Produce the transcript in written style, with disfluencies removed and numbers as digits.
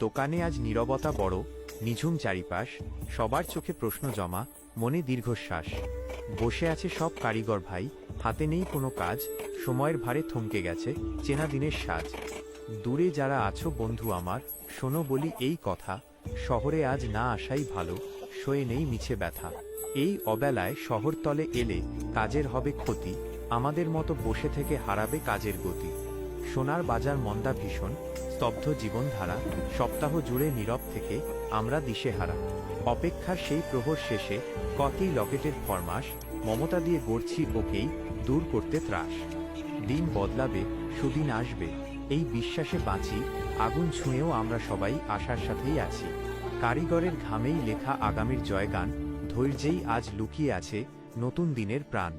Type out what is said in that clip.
দোকানে আজ নীরবতা বড়, নিঝুম চারিপাশ, সবার চোখে প্রশ্ন জমা, মনে দীর্ঘশ্বাস। বসে আছে সব কারিগর ভাই, হাতে নেই কোনো কাজ, সময়ের ভারে থমকে গেছে চেনা দিনের সাজ। দূরে যারা আছো বন্ধু আমার, শোনো বলি এই কথা, শহরে আজ না আসাই ভালো, সয়ে নেই মিছে ব্যথা। এই অবেলায় শহরতলে এলে কাজের হবে ক্ষতি, আমাদের মতো বসে থেকে হারাবে কাজের গতি। সোনার বাজার মন্দা ভীষণ, স্তব্ধ জীবনধারা, সপ্তাহ জুড়ে নীরব থেকে আমরা দিশেহারা। অপেক্ষার সেই প্রহর শেষে কতই লকেটের ফরমাস, মমতা দিয়ে গড়ছি ওকেই দূর করতে ত্রাস। দিন বদলাবে, সুদিন আসবে, এই বিশ্বাসে বাঁচি, আগুন ছুঁয়েও আমরা সবাই আশার সাথেই আছি। কারিগরের ঘামেই লেখা আগামীর জয়গান, ধৈর্যেই আজ লুকিয়ে আছে নতুন দিনের প্রাণ।